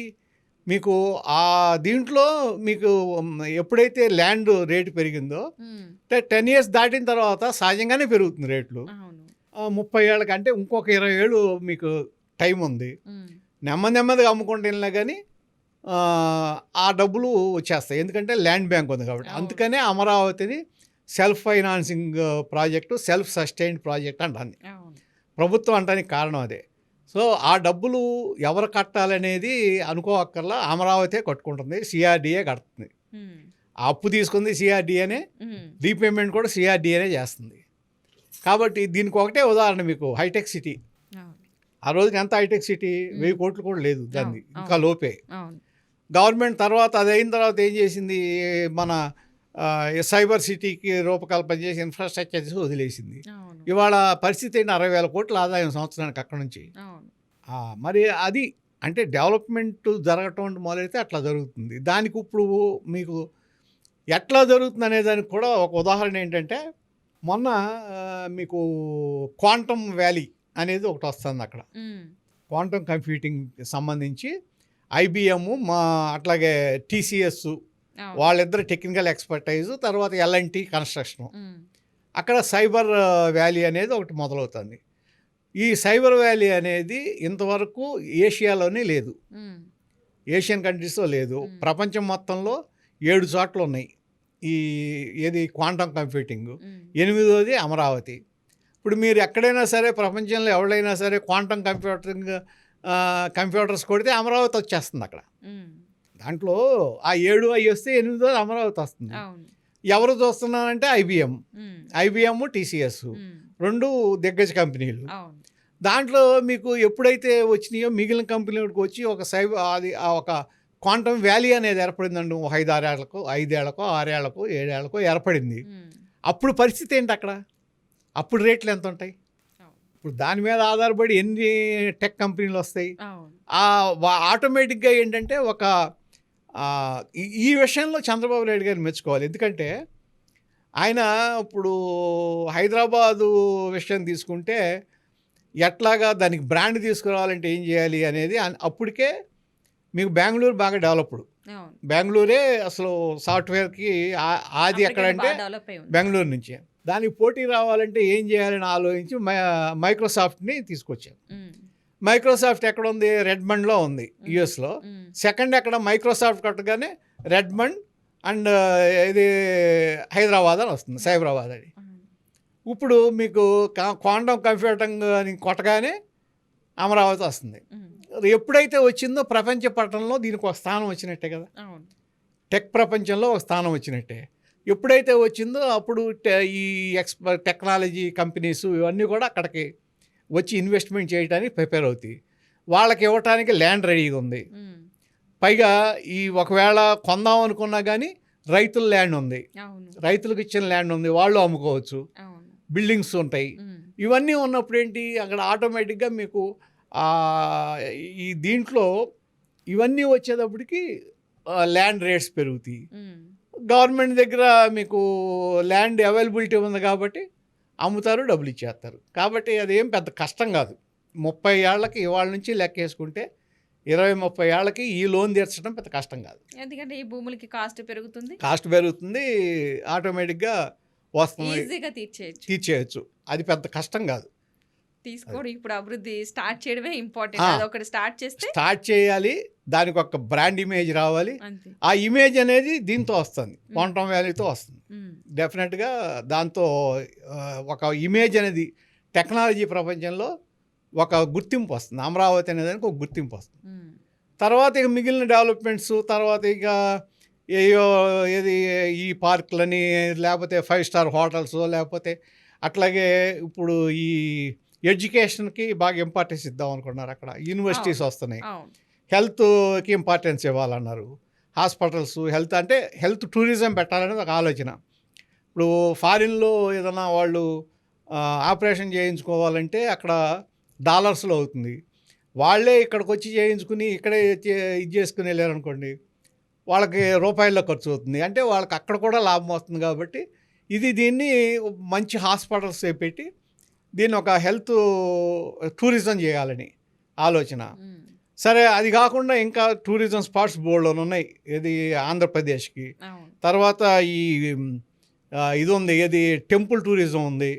మీకు ఆ దీంట్లో మీకు ఎప్పుడైతే ల్యాండ్ రేటు పెరిగిందో 10 years దాటిన తర్వాత సహజంగానే పెరుగుతుంది రేట్లు. 30 ఏళ్ళకి అంటే ఇంకొక 20 ఏళ్ళు మీకు టైం ఉంది. నెమ్మదిగా అమ్ముకుంటూ వెళ్ళినా కానీ ఆ డబ్బులు వచ్చేస్తాయి, ఎందుకంటే ల్యాండ్ బ్యాంక్ ఉంది కాబట్టి. అందుకనే అమరావతిని self financing project, self sustained project అంటాను ప్రభుత్వం అంటానికి కారణం అదే. సో ఆ డబ్బులు ఎవరు కట్టాలనేది అనుకోవక్కర్లా, అమరావతి కట్టుకుంటుంది, సిఆర్డిఏ కడుతుంది. ఆ అప్పు తీసుకుంది సిఆర్డిఏనే, రీపేమెంట్ కూడా సిఆర్డిఏనే చేస్తుంది. కాబట్టి దీనికి ఒకటే ఉదాహరణ మీకు హైటెక్ సిటీ. ఆ రోజుకి ఎంత హైటెక్ సిటీ? 1000 కోట్లు కూడా లేదు దాన్ని, ఇంకా లోపే. గవర్నమెంట్ తర్వాత అది అయిన తర్వాత ఏం చేసింది, మన సైబర్ సిటీకి రూపకల్పన చేసి ఇన్ఫ్రాస్ట్రక్చర్ చేసి వదిలేసింది. ఇవాళ పరిస్థితి ఏంటి? 60,000 కోట్ల ఆదాయం సంవత్సరానికి అక్కడ నుంచి. మరి అది అంటే డెవలప్మెంట్ జరగటం మొదలైతే అట్లా జరుగుతుంది. దానికి ఇప్పుడు మీకు ఎట్లా జరుగుతుంది అనే దానికి కూడా ఒక ఉదాహరణ ఏంటంటే, మొన్న మీకు క్వాంటమ్ వ్యాలీ అనేది ఒకటి వస్తుంది అక్కడ. క్వాంటమ్ కంప్యూటింగ్ సంబంధించి ఐబిఎం అట్లాగే టీసీఎస్ వాళ్ళిద్దరు టెక్నికల్ ఎక్స్పర్టైజ్, తర్వాత ఎల్ఎన్టీ కన్స్ట్రక్షన్. అక్కడ సైబర్ వ్యాలీ అనేది ఒకటి మొదలవుతుంది. ఈ సైబర్ వ్యాలీ అనేది ఇంతవరకు ఏషియాలోనే లేదు, ఏషియన్ కంట్రీస్లో లేదు. ప్రపంచం మొత్తంలో 7 చోట్ల ఉన్నాయి ఏది క్వాంటమ్ కంప్యూటింగ్. 8వది అమరావతి. ఇప్పుడు మీరు ఎక్కడైనా సరే ప్రపంచంలో ఎవరైనా సరే క్వాంటమ్ కంప్యూటర్స్ కొడితే అమరావతి వచ్చేస్తుంది అక్కడ. దాంట్లో ఆ 7 అవి వస్తే 8వ అమరావతి వస్తుంది. ఎవరు చూస్తున్నారంటే ఐబిఎం టీసీఎస్ 2 దిగ్గజ కంపెనీలు. దాంట్లో మీకు ఎప్పుడైతే వచ్చినాయో మిగిలిన కంపెనీలకు వచ్చి ఒక ఒక క్వాంటమ్ వ్యాలీ అనేది ఏర్పడిందండి. 5-6 ఏళ్లకు 6 ఏళ్లకు 7 ఏళ్లకు ఏర్పడింది. అప్పుడు పరిస్థితి ఏంటి అక్కడ? అప్పుడు రేట్లు ఎంత ఉంటాయి? ఇప్పుడు దాని మీద ఆధారపడి ఎన్ని టెక్ కంపెనీలు వస్తాయి. ఆటోమేటిక్గా ఏంటంటే ఈ విషయంలో చంద్రబాబు నాయుడు గారిని మెచ్చుకోవాలి. ఎందుకంటే ఆయన ఇప్పుడు హైదరాబాదు విషయం తీసుకుంటే ఎట్లాగా దానికి బ్రాండ్ తీసుకురావాలంటే ఏం చేయాలి అనేది అప్పటికే మీకు బెంగళూరు బాగా డెవలప్డ్. బెంగళూరే అసలు సాఫ్ట్వేర్కి ఆది ఎక్కడంటే బెంగళూరు నుంచే. దానికి పోటీ రావాలంటే ఏం చేయాలని ఆలోచించి మైక్రోసాఫ్ట్ని తీసుకొచ్చారు. మైక్రోసాఫ్ట్ ఎక్కడ ఉంది? రెడ్మండ్లో ఉంది, యుఎస్లో. సెకండ్ ఎక్కడ? మైక్రోసాఫ్ట్ కట్టగానే రెడ్మండ్ అండ్ ఇది హైదరాబాద్ అని వస్తుంది, సైబరాబాద్ అని. ఇప్పుడు మీకు క్వాంటమ్ కంప్యూటింగ్ అని కొట్టగానే అమరావతి వస్తుంది. ఎప్పుడైతే వచ్చిందో ప్రపంచ పట్టణంలో దీనికి ఒక స్థానం వచ్చినట్టే కదా, టెక్ ప్రపంచంలో ఒక స్థానం వచ్చినట్టే. ఎప్పుడైతే వచ్చిందో అప్పుడు ఈ టెక్నాలజీ కంపెనీస్ ఇవన్నీ కూడా అక్కడికి వచ్చి ఇన్వెస్ట్మెంట్ చేయడానికి ప్రిపేర్ అవుతాయి. వాళ్ళకి ఇవ్వటానికి ల్యాండ్ రెడీగా ఉంది. పైగా ఒకవేళ కొందాం అనుకున్నా కానీ రైతుల ల్యాండ్ ఉంది, రైతులకు ఇచ్చిన ల్యాండ్ ఉంది, వాళ్ళు అమ్ముకోవచ్చు, బిల్డింగ్స్ ఉంటాయి. ఇవన్నీ ఉన్నప్పుడు ఏంటి అక్కడ ఆటోమేటిక్గా మీకు ఈ దీంట్లో ఇవన్నీ వచ్చేటప్పటికి ల్యాండ్ రేట్స్ పెరుగుతాయి. గవర్నమెంట్ దగ్గర మీకు ల్యాండ్ అవైలబిలిటీ ఉంది కాబట్టి అమ్ముతారు, డబ్బులు ఇచ్చేస్తారు. కాబట్టి అదేం పెద్ద కష్టం కాదు. 30 ఏళ్ళకి ఇవాళ నుంచి లెక్కేసుకుంటే 20-30 ఏళ్ళకి ఈ లోన్ తీర్చడం పెద్ద కష్టం కాదు. ఎందుకంటే ఈ భూములకి కాస్ట్ పెరుగుతుంది, ఆటోమేటిక్గా వస్తుంది, ఈజీగా తీర్చేయచ్చు. అది పెద్ద కష్టం కాదు. తీసుకోవడం ఇప్పుడు అభివృద్ధి స్టార్ట్ చేయడమే ఇంపార్టెంట్. ఒకటి స్టార్ట్ చేయాలి, దానికి ఒక బ్రాండ్ ఇమేజ్ రావాలి. ఆ ఇమేజ్ అనేది దీంతో వస్తుంది, క్వాంటమ్ వ్యాలీతో వస్తుంది. డెఫినెట్గా దాంతో ఒక ఇమేజ్ అనేది టెక్నాలజీ ప్రపంచంలో ఒక గుర్తింపు వస్తుంది. అమరావతి అనే దానికి ఒక గుర్తింపు వస్తుంది. తర్వాత ఇక మిగిలిన డెవలప్మెంట్స్, తర్వాత ఇక ఈ పార్కులని, లేకపోతే 5 స్టార్ హోటల్స్, లేకపోతే అట్లాగే ఇప్పుడు ఈ ఎడ్యుకేషన్కి బాగా ఇంపార్టెన్స్ ఇద్దాం అనుకున్నారు. అక్కడ యూనివర్సిటీస్ వస్తున్నాయి, హెల్త్కి ఇంపార్టెన్స్ ఇవ్వాలన్నారు, హాస్పిటల్స్, హెల్త్ టూరిజం పెట్టాలనేది ఒక ఆలోచన. ఇప్పుడు ఫారిన్లో ఏదైనా వాళ్ళు ఆపరేషన్ చేయించుకోవాలంటే అక్కడ డాలర్స్లో అవుతుంది. వాళ్ళే ఇక్కడికి వచ్చి చేయించుకుని ఇక్కడే ఇది చేసుకుని వెళ్ళారనుకోండి, వాళ్ళకి రూపాయల్లో ఖర్చు అవుతుంది. అంటే వాళ్ళకి అక్కడ కూడా లాభం వస్తుంది. కాబట్టి దీన్ని మంచి హాస్పిటల్స్ పెట్టి దీన్ని ఒక హెల్త్ టూరిజం చేయాలని ఆలోచన. సరే, అది కాకుండా ఇంకా టూరిజం స్పాట్స్ బోర్డులో ఉన్నాయి. ఆంధ్రప్రదేశ్కి. తర్వాత ఇది ఉంది, టెంపుల్ టూరిజం ఉంది,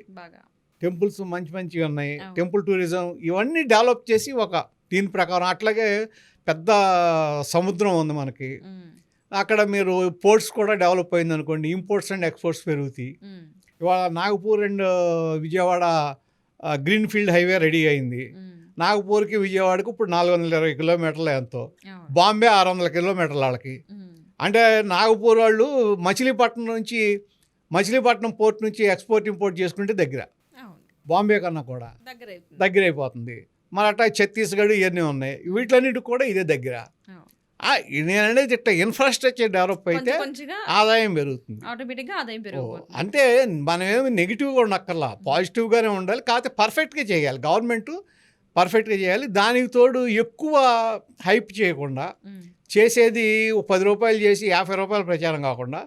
టెంపుల్స్ మంచివి ఉన్నాయి. టెంపుల్ టూరిజం ఇవన్నీ డెవలప్ చేసి దీని ప్రకారం. అట్లాగే పెద్ద సముద్రం ఉంది మనకి, అక్కడ మీరు పోర్ట్స్ కూడా డెవలప్ అయింది అనుకోండి, ఇంపోర్ట్స్ అండ్ ఎక్స్పోర్ట్స్ పెరుగుతాయి. ఇవాళ Nagpur and Vijayawada green field highway ready అయింది. నాగపూర్కి విజయవాడకు ఇప్పుడు 420 కిలోమీటర్లు ఎంతో, బాంబే 600 కిలోమీటర్లు వాళ్ళకి. అంటే నాగపూర్ వాళ్ళు మచిలీపట్నం పోర్ట్ నుంచి ఎక్స్పోర్ట్ ఇంపోర్ట్ చేసుకుంటే దగ్గర, బాంబే కన్నా కూడా దగ్గర అయిపోతుంది. మరి అట్లా ఛత్తీస్గఢ్ ఇవన్నీ ఉన్నాయి, వీటిలన్నిటికి కూడా ఇదే దగ్గర. నేననేది ఇట్లా ఇన్ఫ్రాస్ట్రక్చర్ డెవలప్ అయితే ఆదాయం పెరుగుతుంది, అంటే మనమేమి నెగిటివ్గా ఉండక్కర్లా, పాజిటివ్గానే ఉండాలి. కాకపోతే పర్ఫెక్ట్గా చేయాలి, గవర్నమెంట్ పర్ఫెక్ట్గా చేయాలి. దానికి తోడు ఎక్కువ హైప్ చేయకుండా, చేసేది 10 రూపాయలు చేసి 50 రూపాయల ప్రచారం కాకుండా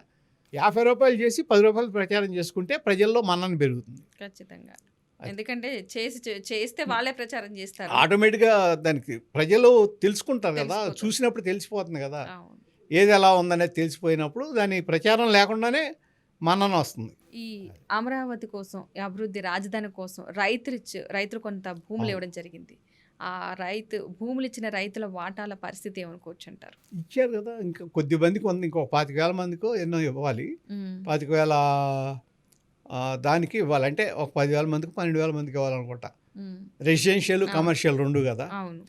రూ. 50 చేసి రూ. 10 ప్రచారం చేసుకుంటే ప్రజల్లో మన్నన పెరుగుతుంది. ఖచ్చితంగా. ఎందుకంటే చేస్తే వాళ్ళే ప్రచారం చేస్తారు. ఆటోమేటిక్గా దానికి ప్రజలు తెలుసుకుంటారు కదా, తెలిసిపోతుంది. చూసినప్పుడు తెలిసిపోతుంది కదా, అవును. ఏది ఎలా ఉందనేది తెలిసిపోయినప్పుడు దాని ప్రచారం లేకుండానే మన్నన వస్తుంది. ఈ అమరావతి కోసం, ఈ అభివృద్ధి రాజధాని కోసం రైతులు కొంత భూములు అవును. ఇవ్వడం జరిగింది. ఆ భూములు ఇచ్చిన రైతుల వాటాల పరిస్థితి ఏమనుకోవచ్చు అంటారు? ఇచ్చారు కదా, ఇంకా కొద్ది మందికి ఉంది, ఇంకో 25,000 మందికో ఎన్నో ఇవ్వాలి. 25,000 దానికి ఇవ్వాలంటే ఒక 10,000 మందికి 12,000 మందికి ఇవ్వాలనుకుంటా. రెసిడెన్షియల్ కమర్షియల్ రెండు కదా. అవును.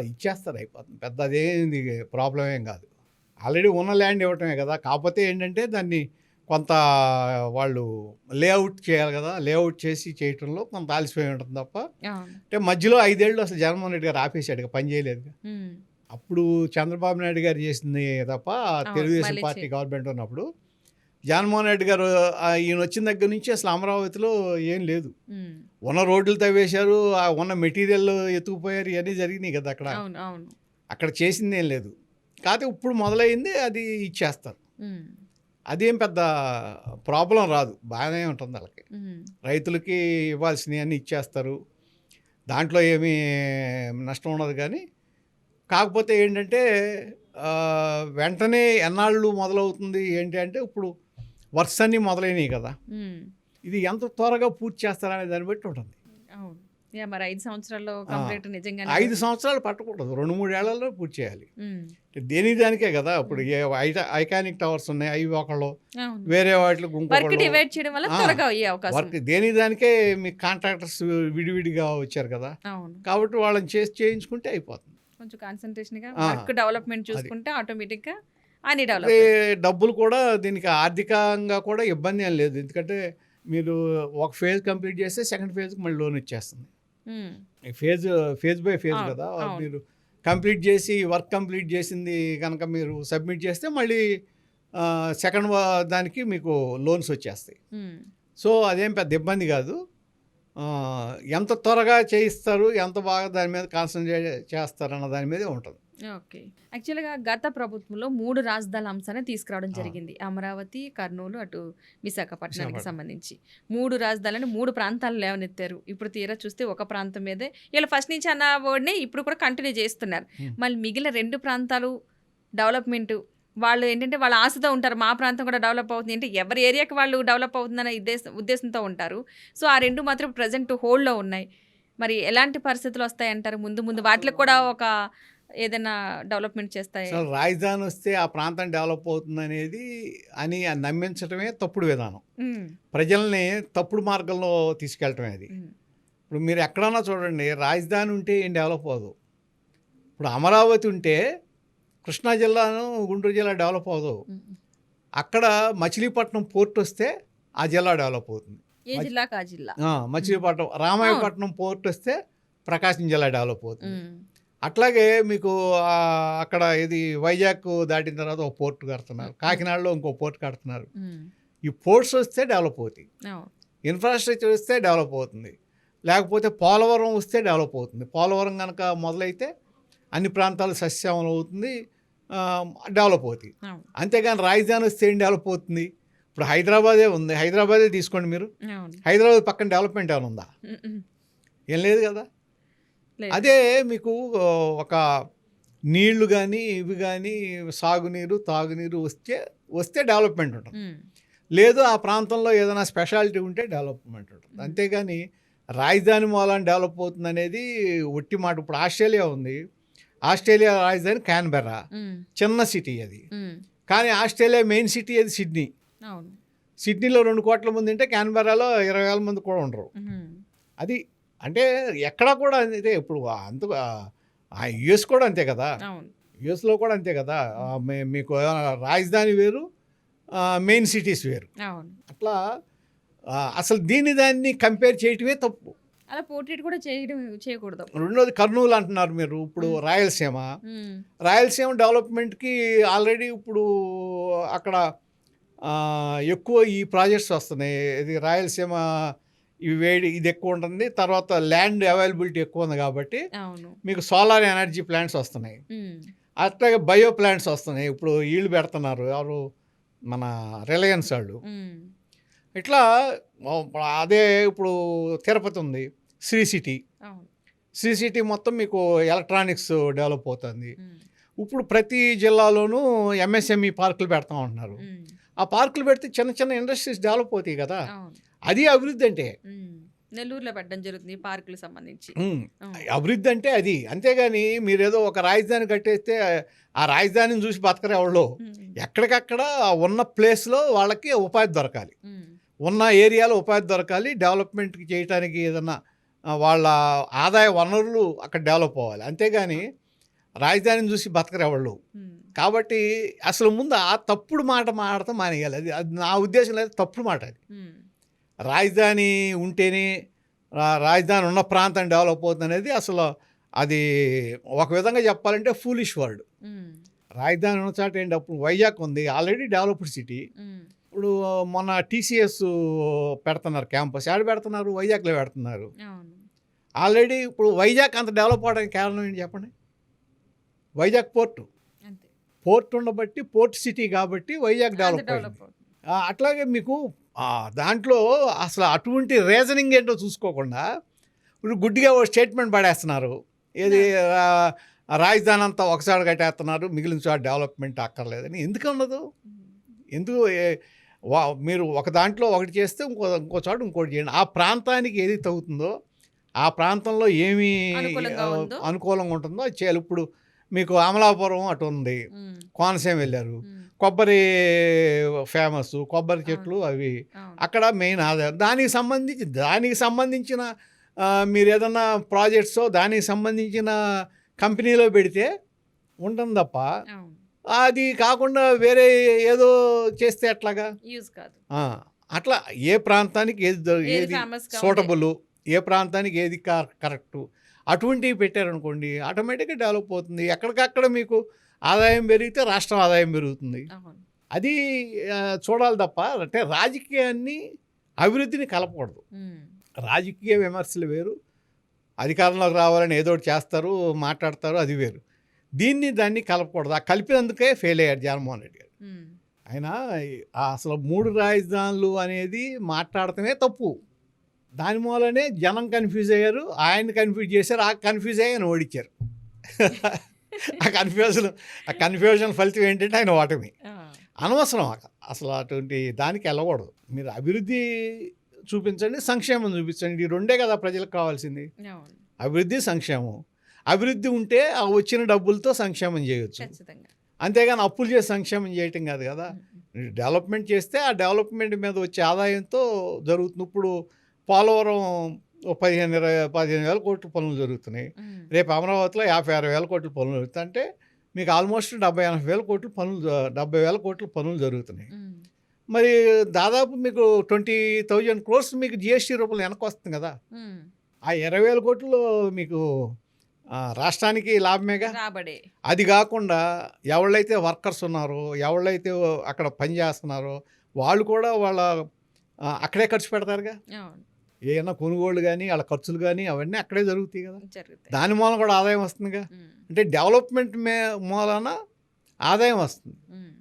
ఇచ్చేస్తారు, అయిపోతుంది. పెద్ద అదేంది ప్రాబ్లం ఏం కాదు. ఆల్రెడీ ఉన్న ల్యాండ్ ఇవ్వటమే కదా. కాకపోతే ఏంటంటే దాన్ని కొంత వాళ్ళు లేఅవుట్ చేయాలి కదా, లేఅవుట్ చేసి చేయటంలో కొంత ఆలస్యం ఉంటుంది తప్ప. అవును. అంటే మధ్యలో 5 ఏళ్ళు అసలు జగన్మోహన్ రెడ్డి గారు ఆపేశాడు, పని చేయలేదు. అప్పుడు చంద్రబాబు నాయుడు గారు చేసింది తప్ప, తెలుగుదేశం మళ్ళీ పార్టీ గవర్నమెంట్ ఉన్నప్పుడు జగన్మోహన్ రెడ్డి గారు ఈయన వచ్చిన దగ్గర నుంచి అసలు అమరావతిలో ఏం లేదు. ఉన్న రోడ్లు తవ్వేశారు, ఉన్న మెటీరియల్ ఎత్తుకుపోయారు, ఇవన్నీ జరిగినాయి కదా అక్కడ. అవును. అవును. అక్కడ చేసింది ఏం లేదు. కాకపోతే ఇప్పుడు మొదలైంది, అది ఇచ్చేస్తారు. అదేం పెద్ద ప్రాబ్లం రాదు, బాగానే ఉంటుంది వాళ్ళకి. రైతులకి ఇవ్వాల్సినవి అన్నీ ఇచ్చేస్తారు, దాంట్లో ఏమీ నష్టం ఉండదు. కానీ కాకపోతే ఏంటంటే వెంటనే ఎన్నాళ్ళు మొదలవుతుంది ఏంటి అంటే, ఇప్పుడు వర్క్స్ అన్నీ మొదలైనవి కదా, ఇది ఎంత త్వరగా పూర్తి చేస్తారనే దాన్ని బట్టి ఉంటుంది. అవును. మరి 5 సంవత్సరాల్లో కంప్లీట్ నిజంగా 5 సంవత్సరాలు పట్టకూడదు, 2-3 ఏళ్లలో పూర్తి చేయాలి. దేనికి దానికే కదా. ఇప్పుడు ఐకానిక్ టవర్స్ ఉన్నాయి, అవి ఒకళ్ళు, వేరే వాటికి వర్క్ డివైడ్ చేయడం వల్ల త్వరగా అయ్యే అవకాశం. వర్క్ దేనికి దానికే మీకు కాంట్రాక్టర్స్ విడివిడిగా వచ్చారు కదా. అవును. కాబట్టి వాళ్ళని చేయించుకుంటే అయిపోతుంది. కొంచెం కాన్సన్ట్రేషన్ గా వర్క్ డెవలప్మెంట్ చూసుకుంటే ఆటోమేటిక్ గా అన్ని డబ్బులు కూడా దీనికి ఆర్థికంగా కూడా ఇబ్బంది ఏం లేదు. ఎందుకంటే మీరు ఒక ఫేజ్ కంప్లీట్ చేస్తే సెకండ్ ఫేజ్కి మళ్ళీ లోన్ ఇచ్చేస్తుంది. ఫేజ్ బై ఫేజ్ కదా. మీరు కంప్లీట్ చేసి వర్క్ కంప్లీట్ చేసింది కనుక మీరు సబ్మిట్ చేస్తే మళ్ళీ సెకండ్ దానికి మీకు లోన్స్ వచ్చేస్తాయి. సో అదేం పెద్ద ఇబ్బంది కాదు. ఎంత త్వరగా చేయిస్తారు, ఎంత బాగా దాని మీద కాన్సన్ట్రేట్ చేస్తారు అన్న దాని మీదే ఉంటుంది. ఓకే. యాక్చువల్గా గత ప్రభుత్వంలో 3 రాజధానుల అంశాన్ని తీసుకురావడం జరిగింది. అమరావతి, కర్నూలు, అటు విశాఖపట్నానికి సంబంధించి 3 రాజధానులను 3 ప్రాంతాలు లేవనెత్తారు. ఇప్పుడు తీరా చూస్తే ఒక ప్రాంతం మీదే ఇలా ఫస్ట్ నుంచి అన్న వర్డ్ని ఇప్పుడు కూడా కంటిన్యూ చేస్తున్నారు. మళ్ళీ మిగిలిన 2 ప్రాంతాలు డెవలప్మెంట్ వాళ్ళు ఏంటంటే వాళ్ళ ఆశతో ఉంటారు, మా ప్రాంతం కూడా డెవలప్ అవుతుంది అంటే ఎవరి ఏరియాకి వాళ్ళు డెవలప్ అవుతుందనే ఉద్దేశంతో ఉంటారు. సో ఆ 2 మాత్రం ప్రజెంట్ హోల్డ్లో ఉన్నాయి. మరి ఎలాంటి పరిస్థితులు వస్తాయంటారు? ముందు వాటికి కూడా ఒక ఏదైనా డెవలప్మెంట్ చేస్తాయి? అసలు రాజధాని వస్తే ఆ ప్రాంతం డెవలప్ అవుతుంది అనేది అని నమ్మించడమే తప్పుడు విధానం. ప్రజల్ని తప్పుడు మార్గంలో తీసుకెళ్ళటమే అది. ఇప్పుడు మీరు ఎక్కడన్నా చూడండి, రాజధాని ఉంటే ఏం డెవలప్ అవ్వదు. ఇప్పుడు అమరావతి ఉంటే కృష్ణా జిల్లాను గుంటూరు జిల్లా డెవలప్ అవ్వదు. అక్కడ మచిలీపట్నం పోర్ట్ వస్తే ఆ జిల్లా డెవలప్ అవుతుంది. ఏ జిల్లాకి ఆ జిల్లా. మచిలీపట్నం, రామాయపట్నం పోర్ట్ వస్తే ప్రకాశం జిల్లా డెవలప్ అవుతుంది. అట్లాగే మీకు అక్కడ ఇది వైజాగ్ దాటిన తర్వాత ఒక పోర్ట్ కడుతున్నారు, కాకినాడలో ఇంకో పోర్ట్ కడుతున్నారు. ఈ పోర్ట్స్ వస్తే డెవలప్ అవుతాయి, ఇన్ఫ్రాస్ట్రక్చర్ వస్తే డెవలప్ అవుతుంది. లేకపోతే పోలవరం వస్తే డెవలప్ అవుతుంది. పోలవరం కనుక మొదలైతే అన్ని ప్రాంతాలు సస్యశ్యామలం అవుతుంది, డెవలప్ అవుతాయి. అంతేగాని రాజధాని వస్తే ఏం డెవలప్ అవుతుంది? ఇప్పుడు హైదరాబాదే ఉంది, హైదరాబాదే తీసుకోండి మీరు. హైదరాబాద్ పక్కన డెవలప్మెంట్ ఏమైనా ఉందా? ఏం లేదు కదా. అదే మీకు ఒక నీళ్లు కానీ ఇవి కానీ సాగునీరు తాగునీరు వస్తే డెవలప్మెంట్ ఉంటుంది. లేదు ఆ ప్రాంతంలో ఏదైనా స్పెషాలిటీ ఉంటే డెవలప్మెంట్ ఉంటుంది. అంతేగాని రాజధాని మూలాన్ని డెవలప్ అవుతుంది అనేది ఒట్టి మాట. ఇప్పుడు ఆస్ట్రేలియా ఉంది, ఆస్ట్రేలియా రాజధాని క్యాన్బెర్రా, చిన్న సిటీ అది. కానీ ఆస్ట్రేలియా మెయిన్ సిటీ అది సిడ్నీ. సిడ్నీలో 2 కోట్ల మంది ఉంటే క్యాన్బెర్రాలో 20,000 మంది కూడా ఉండరు. అది అంటే ఎక్కడ కూడా అంతే. ఇప్పుడు అంత యుఎస్ కూడా అంతే కదా, యుఎస్లో కూడా అంతే కదా. మీకు రాజధాని వేరు, మెయిన్ సిటీస్ వేరు. అట్లా అసలు దాన్ని కంపేర్ చేయటమే తప్పు. అలా పోర్ట్రేట్ కూడా చేయకూడదు. రెండోది కర్నూలు అంటున్నారు మీరు. ఇప్పుడు రాయలసీమ డెవలప్మెంట్కి ఆల్రెడీ ఇప్పుడు అక్కడ ఎక్కువ ఈ ప్రాజెక్ట్స్ వస్తున్నాయి. ఇది రాయలసీమ ఇది ఎక్కువ ఉంటుంది. తర్వాత ల్యాండ్ అవైలబిలిటీ ఎక్కువ ఉంది కాబట్టి మీకు సోలార్ ఎనర్జీ ప్లాంట్స్ వస్తున్నాయి, అట్లాగే బయో ప్లాంట్స్ వస్తున్నాయి. ఇప్పుడు వీళ్ళు పెడుతున్నారు ఎవరు, మన రిలయన్స్ వాళ్ళు. ఉమ్, ఇట్లా అదే ఇప్పుడు తిరుపతి ఉంది, శ్రీ సిటీ. అవును. శ్రీ సిటీ మొత్తం మీకు ఎలక్ట్రానిక్స్ డెవలప్ అవుతుంది. ఉమ్, ఇప్పుడు ప్రతి జిల్లాలోనూ ఎంఎస్ఎంఈ పార్కులు పెడతా ఉంటున్నారు. ఉమ్, ఆ పార్కులు పెడితే చిన్న చిన్న ఇండస్ట్రీస్ డెవలప్ అవుతాయి కదా, అవును. అది అభివృద్ధి అంటే. ఉమ్, నెల్లూరులో పెట్టడం జరుగుతుంది పార్కులకు సంబంధించి. ఉమ్, అవును. అభివృద్ధి అంటే అది. అంతేగాని మీరేదో ఒక రాజధాని కట్టేస్తే ఆ రాజధానిని చూసి బతకరు ఎవరో. ఉమ్, ఎక్కడికక్కడ ఉన్న ప్లేస్లో వాళ్ళకి ఉపాధి దొరకాలి, ఉమ్, ఉన్న ఏరియాలో ఉపాధి దొరకాలి, డెవలప్మెంట్కి చేయడానికి ఏదన్నా వాళ్ళ ఆదాయ వనరులు అక్కడ డెవలప్ అవ్వాలి. అంతేగాని రాజధానిని చూసి బతకరు ఎవళ్ళు. ఉమ్, కాబట్టి అసలు ముందు ఆ తప్పుడు మాట మాట్లాడటం మానేయాలి. అది అది నా ఉద్దేశం లేదు, తప్పుడు మాట అది. ఉమ్, రాజధాని ఉంటేనే రాజధాని ఉన్న ప్రాంతం డెవలప్ అవుతుంది అనేది అసలు అది ఒక విధంగా చెప్పాలంటే ఫూలిష్ వర్డ్. ఉమ్, రాజధాని ఉన్న చాట ఏంటి, అప్పుడు వైజాగ్ ఉంది ఆల్రెడీ డెవలప్డ్ సిటీ. ఉమ్, ఇప్పుడు మొన్న టీసీఎస్ పెడుతున్నారు క్యాంపస్, ఎక్కడ పెడుతున్నారు, వైజాగ్లో పెడుతున్నారు. అవును. ఆల్రెడీ ఇప్పుడు వైజాగ్ అంత డెవలప్ అవడానికి కారణం ఏంటి చెప్పండి, వైజాగ్ పోర్టు. అంతే. పోర్ట్ ఉండబట్టి, పోర్ట్ సిటీ కాబట్టి వైజాగ్ అంత డెవలప్ డెవలప్ అయింది. అవుతుంది. అట్లాగే మీకు దాంట్లో అసలు అటువంటి రీజనింగ్ ఏంటో చూసుకోకుండా ఇప్పుడు గుడ్డిగా ఓ స్టేట్మెంట్ పడేస్తున్నారు. ఏది రాజధాని అంతా ఒకసారి కట్టేస్తున్నారు, మిగిలిన చోట డెవలప్మెంట్ అక్కర్లేదని. ఎందుకు ఉండదు? ఉమ్, ఎందుకు మీరు ఒక దాంట్లో ఒకటి చేస్తే ఇంకో చోట ఇంకోటి చేయండి. ఆ ప్రాంతానికి ఏది తగ్గుతుందో, ఆ ప్రాంతంలో ఏమి అనుకూలంగా ఉందో. అనుకూలంగా ఉంటుందో అది చేయాలి. ఇప్పుడు మీకు అమలాపురం అటు ఉంది, ఉమ్, కోనసీమ వెళ్ళారు, ఉమ్, కొబ్బరి ఫేమస్, కొబ్బరి చెట్లు అవి అవును. అక్కడ మెయిన్ ఆదాయం. దానికి సంబంధించిన మీరు ఏదన్నా ప్రాజెక్ట్సో దానికి సంబంధించిన కంపెనీలో పెడితే ఉంటుంది తప్ప, అవును. అది కాకుండా వేరే ఏదో చేస్తే ఎట్లాగా? యూజ్ కాదు. అట్లా ఏ ప్రాంతానికి ఏది ఏది ఫేమస్ గా ఉంది. సూటబుల్, ఏ ప్రాంతానికి ఏది కరెక్టు, అటువంటివి పెట్టారనుకోండి ఆటోమేటిక్గా డెవలప్ అవుతుంది. ఎక్కడికక్కడ మీకు ఆదాయం పెరిగితే రాష్ట్రం ఆదాయం పెరుగుతుంది. అవును. అది చూడాలి తప్ప అంటే రాజకీయాన్ని అభివృద్ధిని కలపకూడదు. ఉమ్, రాజకీయ విమర్శలు వేరు, అధికారంలోకి రావాలని ఏదో ఒకటి చేస్తారు, మాట్లాడతారు, అది వేరు. దాన్ని కలపకూడదు. ఆ కలిపినందుకే ఫెయిల్ అయ్యారు జగన్మోహన్ రెడ్డి గారు. ఉమ్, ఆయన అసలు 3 రాజధానులు అనేది మాట్లాడటమే తప్పు. దాని మూలనే జనం కన్ఫ్యూజ్ అయ్యారు, ఆయన్ని కన్ఫ్యూజ్ చేశారు, ఆ కన్ఫ్యూజ్ అయ్యి ఆయన ఓడించారు. ఆ కన్ఫ్యూజన్ ఫలితం ఏంటంటే ఆయన ఓటమి. ఆ, అనవసరం అసలు అటువంటి దానికి వెళ్ళకూడదు. మీరు అభివృద్ధి చూపించండి, సంక్షేమం చూపించండి, ఈ రెండే కదా ప్రజలకు కావాల్సింది. అవును. అభివృద్ధి, సంక్షేమం. అభివృద్ధి ఉంటే ఆ వచ్చిన డబ్బులతో సంక్షేమం చేయొచ్చు, ఖచ్చితంగా. అంతేగాని అప్పులు చేసి సంక్షేమం చేయటం కాదు కదా. ఉమ్, డెవలప్మెంట్ చేస్తే ఆ డెవలప్మెంట్ మీద వచ్చే ఆదాయంతో జరుగుతుంది. ఇప్పుడు పోలవరం 15,000 కోట్ల పనులు జరుగుతున్నాయి, ఉమ్, రేపు అమరావతిలో 56,000 కోట్ల పనులు జరుగుతాయి. అంటే మీకు ఆల్మోస్ట్ 70,000 కోట్ల పనులు 70,000 కోట్ల పనులు జరుగుతున్నాయి. ఉమ్, మరి దాదాపు మీకు 20,000 crores మీకు జిఎస్టీ రూపంలో వెనక్కి వస్తుంది కదా. ఉమ్, ఆ 20,000 కోట్లు మీకు రాష్ట్రానికి లాభమేగా. రాబడే. అది కాకుండా ఎవళ్ళైతే వర్కర్స్ ఉన్నారో, ఎవళ్ళైతే అక్కడ పని చేస్తున్నారో వాళ్ళు కూడా వాళ్ళ అక్కడే ఖర్చు పెడతారుగా. అవును. ఏమైనా కొనుగోళ్ళు కానీ వాళ్ళ ఖర్చులు కానీ అవన్నీ అక్కడే జరుగుతాయి కదా. జరుగుతాయి. దాని మూలన కూడా ఆదాయం వస్తుందిగా. ఉమ్, అంటే డెవలప్మెంట్ మూలన ఆదాయం వస్తుంది. ఉమ్,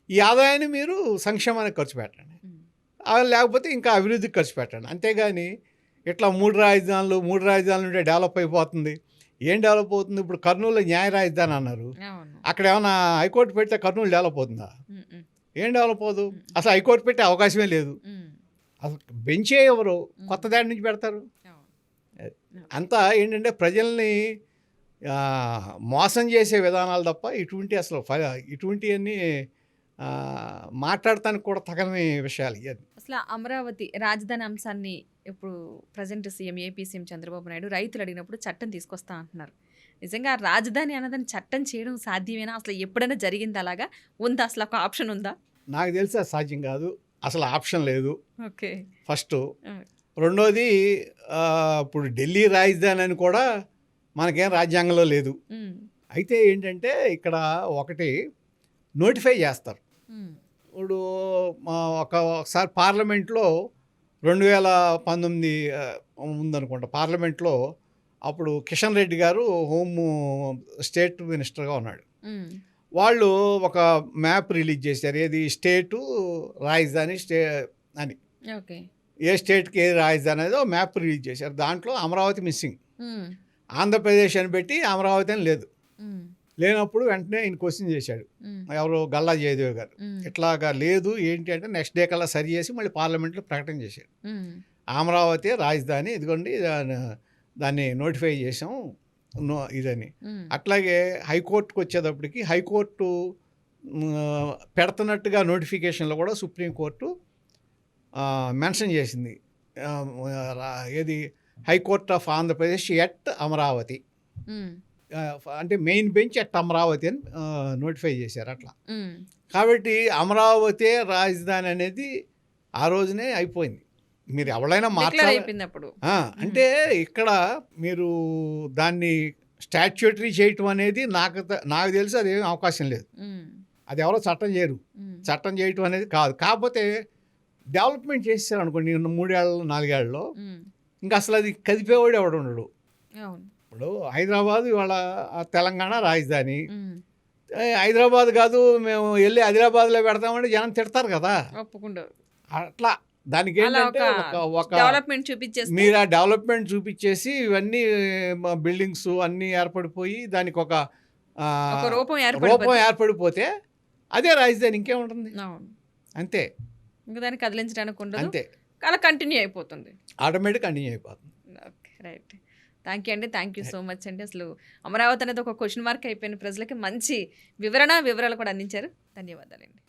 ఈ ఆదాయాన్ని మీరు సంక్షేమానికి ఖర్చు పెట్టండి, ఉమ్, లేకపోతే ఇంకా అభివృద్ధికి ఖర్చు పెట్టండి. అంతేగాని ఇట్లా 3 రాజధానులు ఉంటే డెవలప్ అయిపోతుంది. ఏం డెవలప్ అవుతుంది? ఇప్పుడు కర్నూలులో న్యాయ రాజధాని అన్నారు, అవును. అక్కడ ఏమైనా హైకోర్టు పెడితే కర్నూలు డెవలప్ అవుతుందా? ఉమ్, ఉమ్, ఏం డెవలప్ అవ్వదు. అసలు హైకోర్టు పెట్టే అవకాశమే లేదు. ఉమ్, అసలు బెంచే ఎవరు కొత్త దాడి నుంచి పెడతారు. అవును. అంతా ఏంటంటే ప్రజల్ని మోసం చేసే విధానాలు తప్ప ఇటువంటివన్నీ మాట్లాడటానికి కూడా తగని విషయాలు ఇవన్నీ. అసలు అమరావతి రాజధాని అంశాన్ని ఇప్పుడు present AP CM Chandrababu Naidu రైతులు అడిగినప్పుడు చట్టం తీసుకొస్తా అంటున్నారు. నిజంగా రాజధాని అన్నదాన్ని చట్టం చేయడం సాధ్యమేనా? అసలు ఎప్పుడైనా జరిగింది అలాగా? ఉందా? అసలు ఒక ఆప్షన్ ఉందా? నాకు తెలిసి అది సాధ్యం కాదు, అసలు ఆప్షన్ లేదు. ఓకే. ఫస్ట్. రెండోది ఇప్పుడు ఢిల్లీ రాజధాని అని కూడా మనకేం రాజ్యాంగంలో లేదు. అయితే ఏంటంటే ఇక్కడ ఒకటి నోటిఫై చేస్తారు. ఇప్పుడు ఒకసారి పార్లమెంట్లో 2019 ఉందనుకుంటా, పార్లమెంట్లో అప్పుడు కిషన్ రెడ్డి గారు హోమ్ స్టేట్ మినిస్టర్గా ఉన్నాడు. వాళ్ళు ఒక మ్యాప్ రిలీజ్ చేశారు. ఏది స్టేటు, రాజధాని అని. ఓకే. ఏ స్టేట్‌కి ఏది రాజధాని అనేది ఒక మ్యాప్ రిలీజ్ చేశారు. దాంట్లో అమరావతి మిస్సింగ్. హ్మ్. ఆంధ్రప్రదేశ్ అని పెట్టి అమరావతి అని లేదు. హ్మ్. లేనప్పుడు వెంటనే ఈయన క్వశ్చన్ చేశాడు. హ్మ్. ఎవరు గల్లా జయదేవ్ గారు. హ్మ్. ఇట్లాగా లేదు ఏంటి అంటే నెక్స్ట్ డే కల్లా సరి చేసి మళ్ళీ పార్లమెంట్లో ప్రకటన చేశాడు. హ్మ్. అమరావతి రాజధాని ఇదిగోండి దాన్ని నోటిఫై చేసాం ఇదని. హ్మ్. అట్లాగే హైకోర్టుకు వచ్చేటప్పటికి హైకోర్టు పెడుతున్నట్టుగా నోటిఫికేషన్లో కూడా సుప్రీంకోర్టు మెన్షన్ చేసింది. ఏది high court of Andhra Pradesh at Amaravati, హ్మ్. అంటే మెయిన్ బెంచ్ ఎట్ అమరావతి అని నోటిఫై చేశారు అట్లా. హ్మ్. కాబట్టి అమరావతి రాజధాని అనేది ఆ రోజునే అయిపోయింది. మీరు ఎవరైనా డిక్లేర్ మార్చాలి. అయిపోయింది అప్పుడు. అంటే ఇక్కడ మీరు దాన్ని స్టాట్యూటరీ చేయటం అనేది నాకు తెలిసి అదేం అవకాశం లేదు. హ్మ్. అది ఎవరో చట్టం చేయరు. హ్మ్. చట్టం చేయటం అనేది కాదు. కాకపోతే డెవలప్మెంట్ చేసేసారు అనుకోండి 3 ఏళ్ళలో 4 ఏళ్ళలో హ్మ్. ఇంకా అసలు అది కదిపేవాడు ఎవడు ఉండడు. అవును. ఇప్పుడు హైదరాబాద్ ఇవాళ తెలంగాణ రాజధాని. హ్మ్. హైదరాబాద్ కాదు మేము వెళ్ళి ఆదిలాబాద్లో పెడతామంటే జనం తిడతారు కదా. ఒప్పుకుంటారు. అట్లా దానికి అలా ఏంటంటే ఒక డెవలప్మెంట్ చూపించేస్తే మీరు ఆ డెవలప్మెంట్ చూపించేసి ఇవన్నీ బిల్డింగ్స్ అన్నీ ఏర్పడిపోయి దానికి ఒక ఒక రూపం రూపం ఏర్పడిపోతే ఏర్పడిపోతే అదే రాజధాని ఇంకేముంటుంది. అవును. అంతే ఇంకా దాన్ని కదిలించడానికి ఉండదు. అంతే అలా కంటిన్యూ అయిపోతుంది. ఆటోమేటిక్ కంటిన్యూ అయిపోతుంది. ఓకే. రైట్. థ్యాంక్ యూ అండి. థ్యాంక్ యూ సో మచ్ అండి. అసలు అమరావతి అనేది ఒక క్వశ్చన్ మార్క్ అయిపోయిన ప్రజలకి మంచి వివరాలు కూడా అందించారు. ధన్యవాదాలండి.